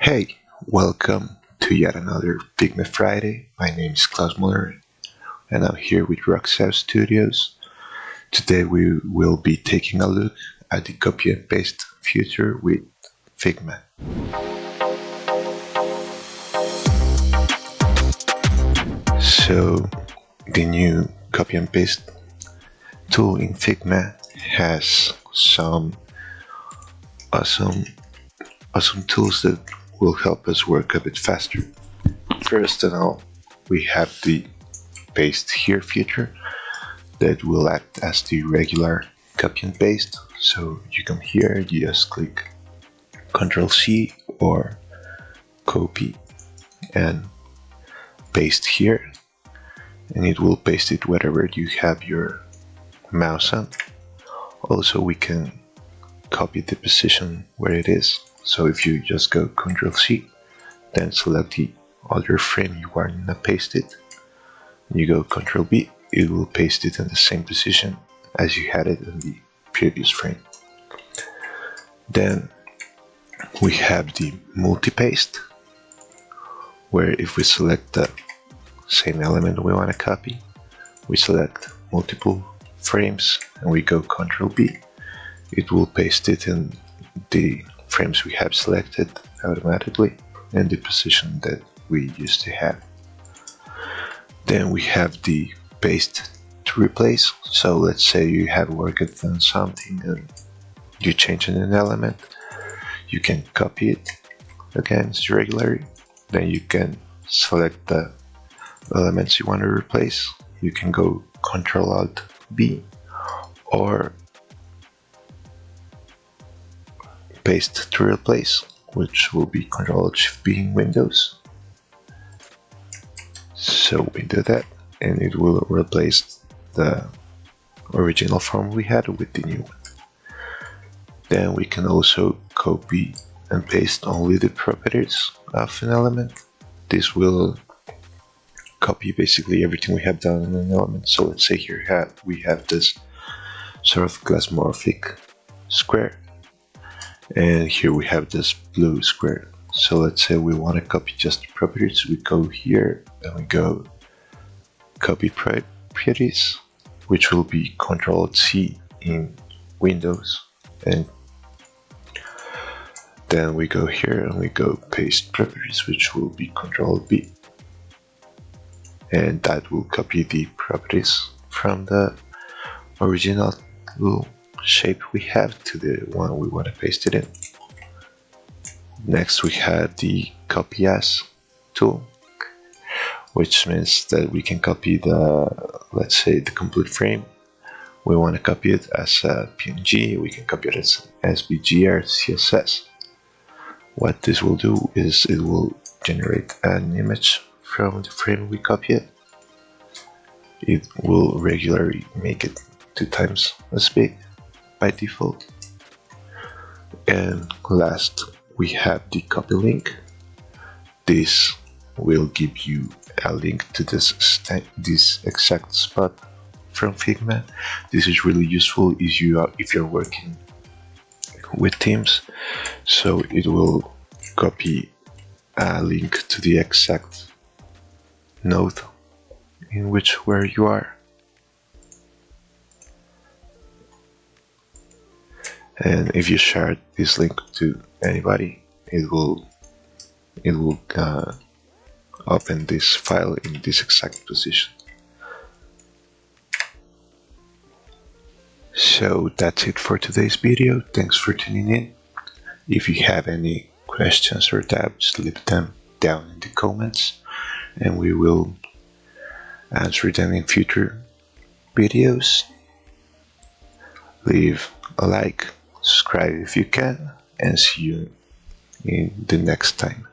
Hey, welcome to yet another Figma Friday. My name is Klaus Moller and I'm here with Rocksauce Studios. Today we will be taking a look at the copy and paste feature with Figma. So the new copy and paste tool in Figma has some awesome tools that will help us work a bit faster. First of all, we have the paste here feature that will act as the regular copy and paste. So you come here, you just click Ctrl C or copy and paste here, and it will paste it wherever you have your mouse on. Also, we can copy the position where it is. So if you just go Ctrl C, then select the other frame you want to paste it, you go Ctrl B, it will paste it in the same position as you had it in the previous frame. Then we have the Multipaste, where if we select the same element we want to copy, we select multiple frames and we go Ctrl B, it will paste it in the frames we have selected automatically in the position that we used to have. Then we have the paste to replace. So let's say you have worked on something and you change an element, you can copy it against regularly, then you can select the elements you want to replace, you can go Ctrl Alt B or paste to replace, which will be Ctrl Alt Shift B in Windows. So we do that and it will replace the original form we had with the new one. Then we can also copy and paste only the properties of an element. This will copy basically everything we have done in an element. So let's say here we have this sort of glassmorphic square, and here we have this blue square. So let's say we want to copy just the properties, we go here and we go copy properties, which will be Ctrl C in Windows, and then we go here and we go paste properties, which will be Ctrl B, and that will copy the properties from the original shape we have to the one we want to paste it in. Next we have the copy as tool, which means that we can copy let's say the complete frame. We want to copy it as a PNG, we can copy it as SVG or CSS. What this will do is it will generate an image from the frame we copy it. It will regularly make it 2 times as big by default. And last we have the copy link. This will give you a link to this exact spot from Figma. This is really useful if you're working with teams, so it will copy a link to the exact node in where you are. And if you share this link to anybody, it will open this file in this exact position. So that's it for today's video. Thanks for tuning in. If you have any questions or doubts, leave them down in the comments and we will answer them in future videos. Leave a like, subscribe if you can, and see you in the next time.